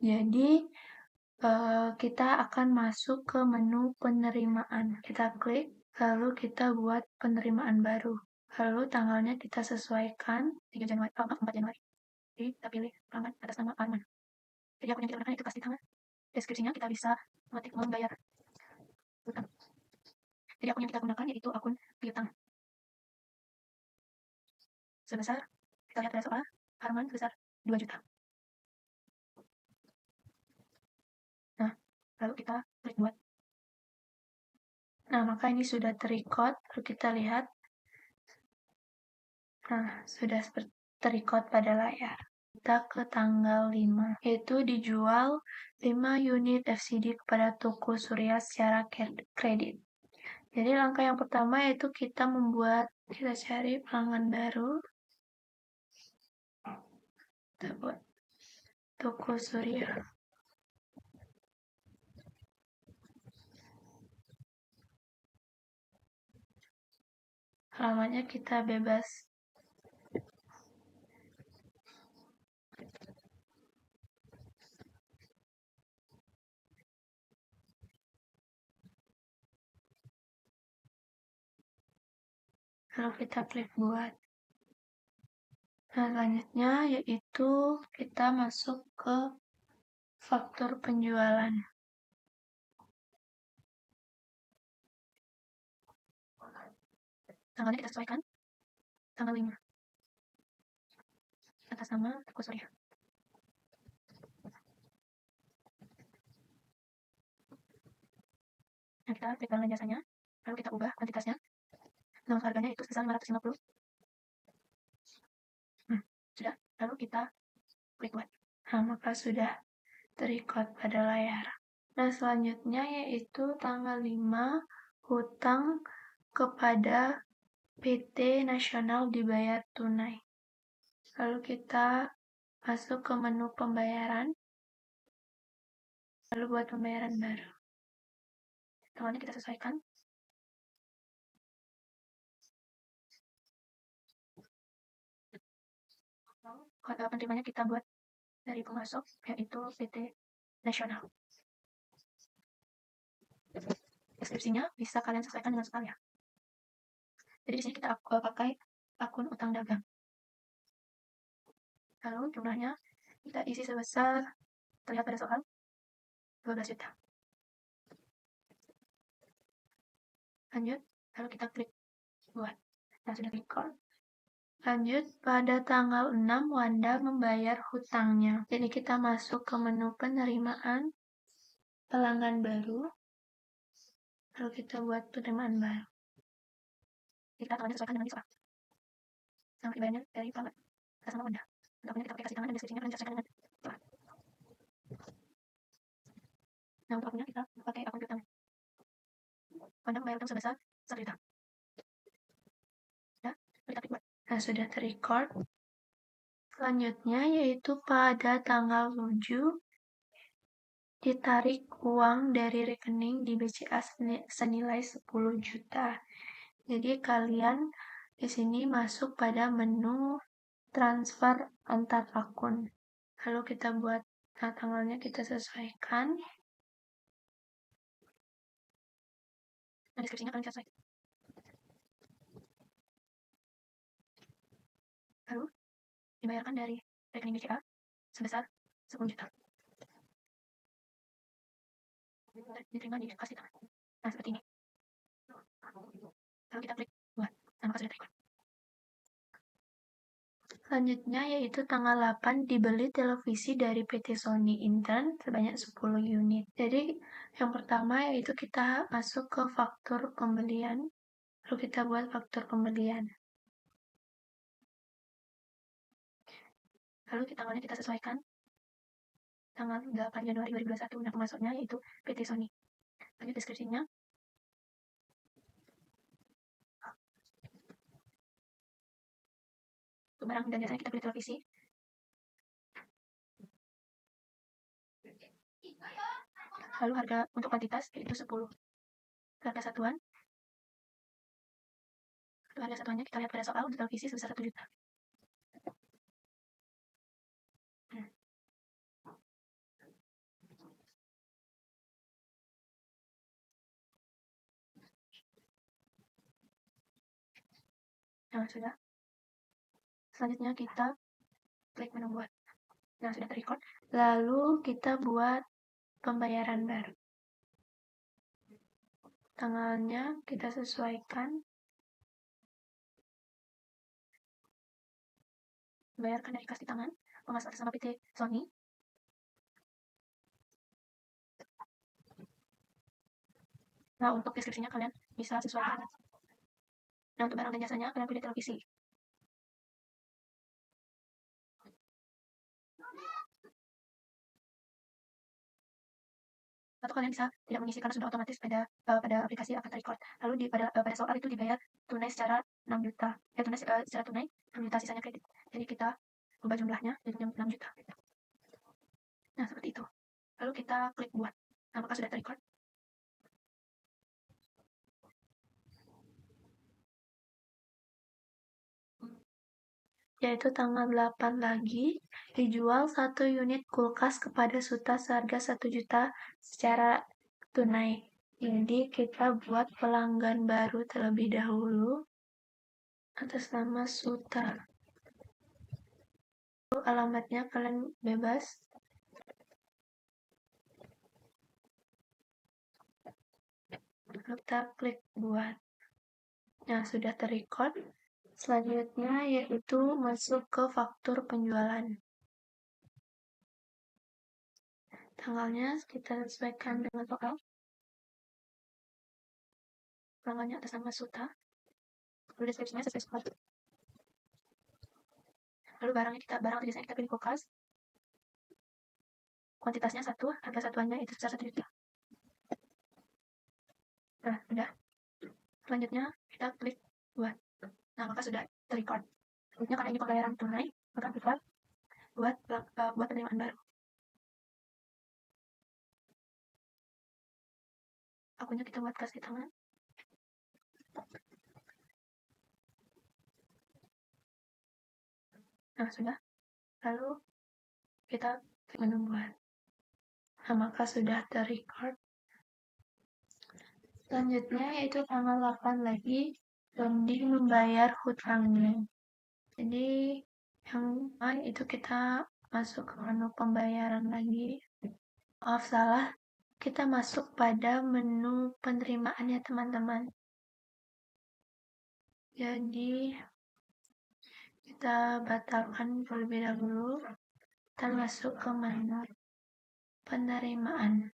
Jadi, kita akan masuk ke menu penerimaan. Kita klik, lalu kita buat penerimaan baru. Lalu tanggalnya kita sesuaikan 4 Januari. Jadi kita pilih pelanggan atas nama Arman. Jadi akun yang kita gunakan itu pasti tanggal. Deskripsinya kita bisa mengetik membayar hutang. Jadi akun yang kita gunakan yaitu akun piutang. Sebesar, kita lihat pada soal, Arman sebesar 2.000.000. Nah, lalu kita klik buat. Nah, maka ini sudah terrecord. Lalu kita lihat. Nah, sudah terrecord pada layar. Kita ke tanggal 5, yaitu dijual 5 unit FCD kepada toko Surya secara kredit. Jadi langkah yang pertama yaitu kita cari pelanggan baru. Kita buat toko Surya. Alamatnya kita bebas. Lalu kita klik buat. Nah, selanjutnya yaitu kita masuk ke faktur penjualan. Tanggalnya kita sesuaikan tanggal 5 atas nama toko Surya. Nah, kita klik barang jasanya, lalu kita ubah kuantitasnya. Nah, harganya itu sebesar 550. Sudah, lalu kita klik buat. Nah, maka sudah terrecord pada layar. Nah, selanjutnya yaitu tanggal 5 hutang kepada PT Nasional dibayar tunai. Lalu kita masuk ke menu pembayaran. Lalu buat pembayaran baru. Tanggalnya kita sesuaikan. Kode penerimanya kita buat dari pemasok, yaitu PT Nasional. Deskripsinya bisa kalian sesuaikan dengan soal ya. Jadi di sini kita pakai akun utang dagang. Lalu jumlahnya kita isi sebesar, terlihat pada soal, 12.000.000. Lanjut, lalu kita klik buat. Nah, sudah record. Lanjut, pada tanggal 6 Wanda membayar hutangnya. Jadi kita masuk ke menu penerimaan, pelanggan baru, lalu kita buat penerimaan baru. Kita tanggalnya sesuaikan dengan soal. Tanggal dibayarnya dari pelanggan atas nama Wanda. Untuk kita pakai kasih tangan dan deskripsinya kalian sesuaikan dengan soal. Nah, untuk akunnya kita pakai akun piutang. Wanda membayar hutang sebesar 1.000.000. Ya, kita klik buat. Nah, sudah terrecord. Selanjutnya yaitu pada tanggal 7 ditarik uang dari rekening di BCA senilai 10 juta. Jadi kalian di sini masuk pada menu transfer antar akun. Lalu kita buat Nah, tanggalnya kita sesuaikan. Nah, deskripsinya kalian sesuai. Lalu, dibayarkan dari rekening BCA sebesar 10 juta. Diterima di kas kita. Nah, seperti ini. Lalu kita klik buat. Nah, maka sudah terikut. Selanjutnya yaitu tanggal 8 dibeli televisi dari PT Sony Intern sebanyak 10 unit. Jadi yang pertama yaitu kita masuk ke faktur pembelian. Lalu kita buat faktur pembelian. Lalu tanggalnya kita sesuaikan. Tanggal 8 Januari 2021. Nah, pemasoknya yaitu PT Sony. Lanjut deskripsinya. Untuk barang dan jasanya kita beli televisi. Lalu harga untuk kuantitas yaitu 10. Harga satuan. Untuk harga satuannya kita lihat pada soal untuk televisi sebesar 1 juta. Nah, sudah. Selanjutnya kita klik menu buat. Nah, sudah terrecord. Lalu kita buat pembayaran baru. Tanggalnya kita sesuaikan. Bayarkan dari kas di tangan. Pemasok atas nama PT Sony. Nah, untuk deskripsinya kalian bisa sesuaikan. Nah, untuk barang dan jasanya kalian pilih televisi. Atau kalian bisa tidak mengisi karena sudah otomatis pada aplikasi akan terrecord. Lalu pada soal itu dibayar tunai secara 6 juta. Tunai secara tunai 6 juta, sisanya kredit. Jadi kita ubah jumlahnya jadi 6 juta. Nah, seperti itu. Lalu kita klik buat. Nah, maka sudah terrecord. Yaitu tanggal 8 lagi dijual 1 unit kulkas kepada Suta seharga 1 juta secara tunai. Jadi kita buat pelanggan baru terlebih dahulu atas nama Suta. Lalu alamatnya kalian bebas. Lalu kita klik buat. Nah, sudah terrecord. Selanjutnya yaitu masuk ke faktur penjualan. Tanggalnya kita sesuaikan dengan soal. Pelanggannya atas nama Suta. Lalu deskripsinya sesuai soal. Lalu barang atau jasanya kita pilih kulkas. Kuantitasnya 1, harga satuannya itu sebesar 1 juta. Nah, sudah. Selanjutnya kita klik buat. Nah, maka sudah terrecord. Selanjutnya karena ini pembayaran tunai, maka kita buat penerimaan baru. Akunnya kita buat kas di tangan. Nah, sudah. Lalu kita klik menu buat. Nah, maka sudah terrecord. Selanjutnya yaitu tanggal 8 lagi Dondi membayar hutangnya. Jadi yang itu kita masuk ke menu pembayaran lagi. Maaf salah, kita masuk pada menu penerimaan ya teman-teman. Jadi kita batalkan terlebih dahulu. Kita masuk ke menu penerimaan.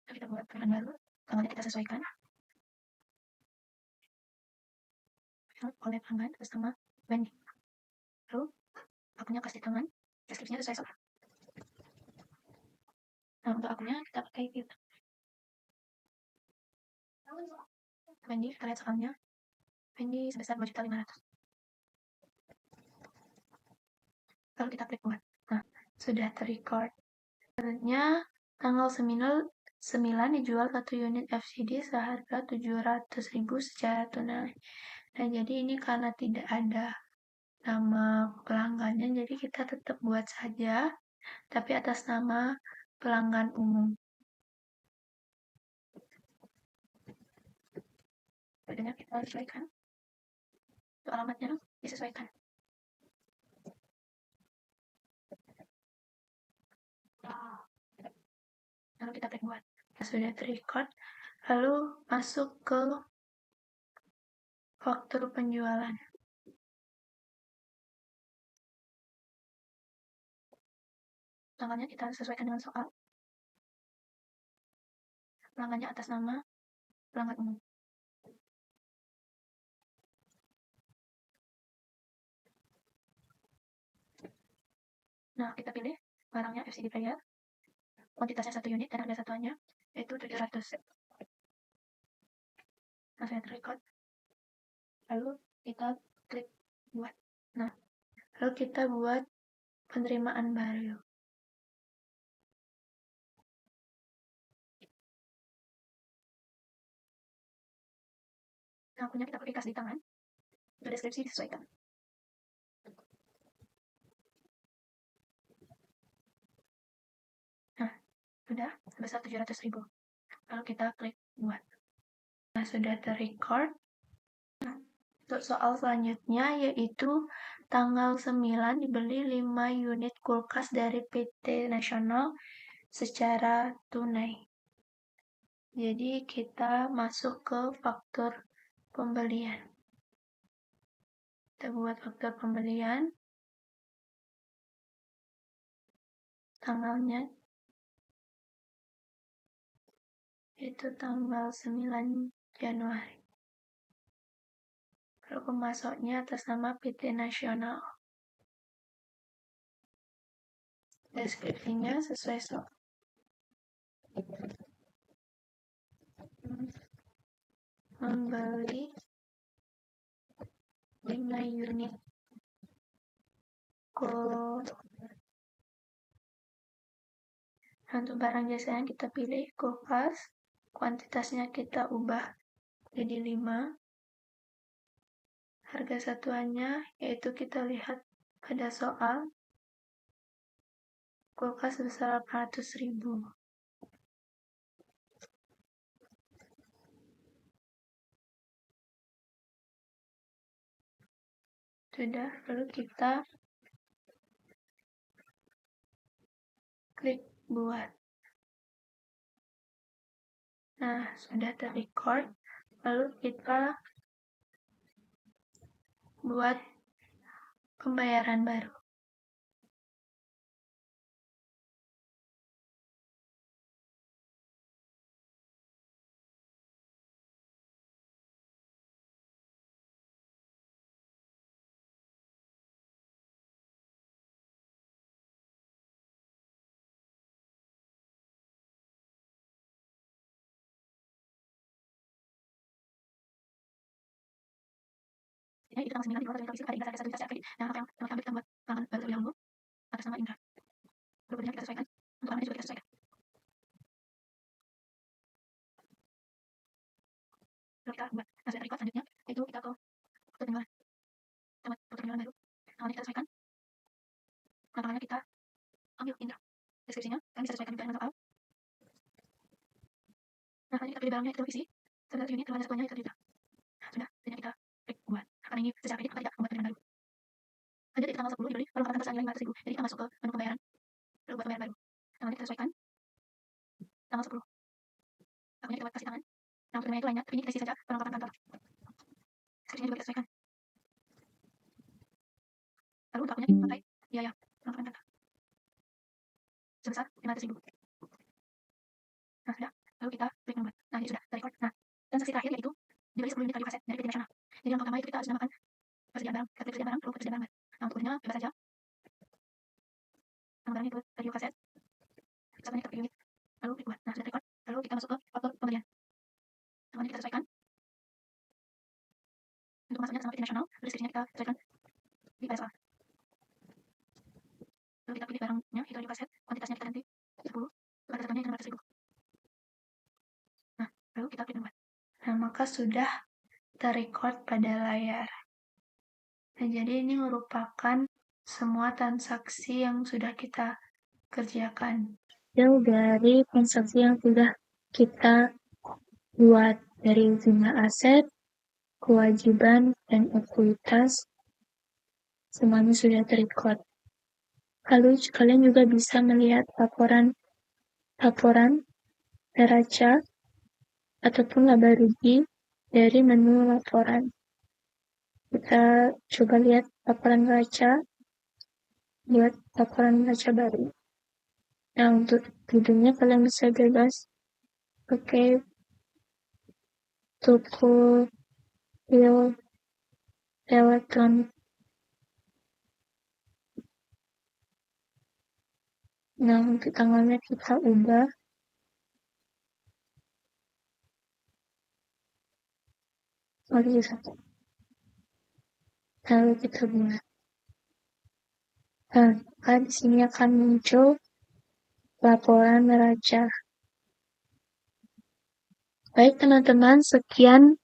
Kita buat pelanggan baru, tanggalnya kita sesuaikan oleh pelanggan atas nama Wendy. Lalu akunnya kasih tangan, deskripsinya sesuai soal. Nah, untuk akunnya kita pakai gitu. Wendy, kita lihat soalnya. Wendy sebesar 2.500.000. Lalu kita klik buat. Nah, sudah terrecord. Selanjutnya tanggal 9 dijual 1 unit FCD seharga 700.000 secara tunai. Nah, jadi ini karena tidak ada nama pelanggannya, jadi kita tetap buat saja, tapi atas nama pelanggan umum. Bedanya kita sesuaikan. Untuk alamatnya disesuaikan. Lalu kita klik buat. Sudah terrecord. Lalu masuk ke faktur penjualan. Tanggalnya kita sesuaikan dengan soal. Pelanggannya atas nama pelanggan umum. Nah, kita pilih barangnya FCD player. Kuantitasnya 1 unit dan harga satuannya yaitu 700. Nah, saya terrecord. Lalu kita klik buat. Nah, lalu kita buat penerimaan baru. Nah, akunnya kita pakai kas di tangan. Untuk deskripsi disesuaikan. Nah, sudah sebesar 700.000. Lalu kita klik buat. Nah, sudah terrecord. Nah, untuk soal selanjutnya yaitu tanggal 9 dibeli 5 unit kulkas dari PT Nasional secara tunai. Jadi kita masuk ke faktur pembelian. Kita buat faktur pembelian. Tanggalnya itu tanggal 9 Januari. Lalu pemasoknya atas nama PT Nasional. Deskripsinya sesuai soal. Membeli 5 unit untuk barang jasa yang kita pilih kulkas, kuantitasnya kita ubah jadi 5. Harga satuannya yaitu kita lihat pada soal kulkas sebesar 800.000. Sudah, lalu kita klik buat. Nah, sudah terrecord. Lalu kita buat pembayaran baru. Ini itu tanggal 9 di luar dari ada Indra harga 1 juta secara kredit. Nah, apa yang kita ambil kita buat pelanggan baru terlebih dahulu atas nama Indra. Lalu kita sesuaikan. Untuk alamatnya juga kita sesuaikan. Lalu kita buat. Nah, sudah terrecord selanjutnya itu kita ke foto penjualan. Kita buat foto penjualan baru. Tanggalnya kita sesuaikan. Nah, tanggalnya kita ambil Indra. Deskripsinya kami bisa sesuaikan juga dengan soal. Nah, selanjutnya kita pilih barangnya kita isi. Sebesar unit harga satuannya itu 1 juta. Sudah, selanjutnya kita klik buat. Apakah ini secara kredit atau tidak membuat penjualan baru. Lanjut di tanggal 10 dibeli, lalu mendapatkan tagihan 500.000. Jadi kita masuk ke menu pembayaran. Lalu buat pembayaran baru. Tanggalnya kita sesuaikan. Tanggal 10. Akunnya kita buat kasih tangan. Nah, untuk itu lainnya, tapi ini kita isi saja perlengkapan kantor. Deskripsinya juga kita sesuaikan. Lalu untuk akunnya kita pakai biaya perlengkapan kantor. Sebesar 500.000. Nah, sudah. Lalu kita klik membuat. Nah, ini sudah terrecord. Nah, transaksi terakhir yaitu dibeli 10 unit radio kaset dari PT Nasional. Jadi yang pertama itu kita harus namakan persediaan barang. Kita klik persediaan barang, lalu persediaan barang. Nah, untuk kodenya bebas saja. Nama barangnya itu radio kaset. Satunya kita pilih unit. Lalu klik buat. Nah, sudah terrecord. Lalu kita masuk ke faktur pembelian. Namanya kita sesuaikan. Untuk masuknya sama PT Nasional, deskripsinya kita sesuaikan di pada soal. Lalu kita pilih barangnya itu radio kaset. Kuantitasnya kita ganti 10. Harga satunya 600.000. Nah, lalu kita klik membuat. Nah, maka sudah terrecord pada layar. Nah, jadi ini merupakan semua transaksi yang sudah kita kerjakan. Jauh dari transaksi yang sudah kita buat dari jumlah aset, kewajiban, dan ekuitas, semuanya sudah terrecord. Lalu kalian juga bisa melihat laporan neraca ataupun laba rugi dari menu laporan. Kita coba lihat laporan neraca, buat laporan neraca baru. Nah, untuk videonya kalian bisa bebas pakai toko real elektronik. Nah, untuk tanggalnya kita ubah. Lalu kita buat. Nah, di sini akan muncul laporan neraca. Baik teman-teman, sekian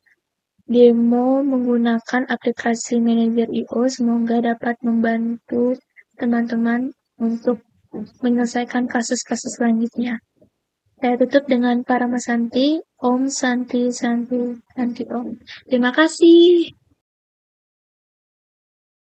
demo menggunakan aplikasi Manager I/O. Semoga dapat membantu teman-teman untuk menyelesaikan kasus-kasus selanjutnya. Saya tutup dengan Paramasanti, Om Santi Santi Santi Om. Terima kasih.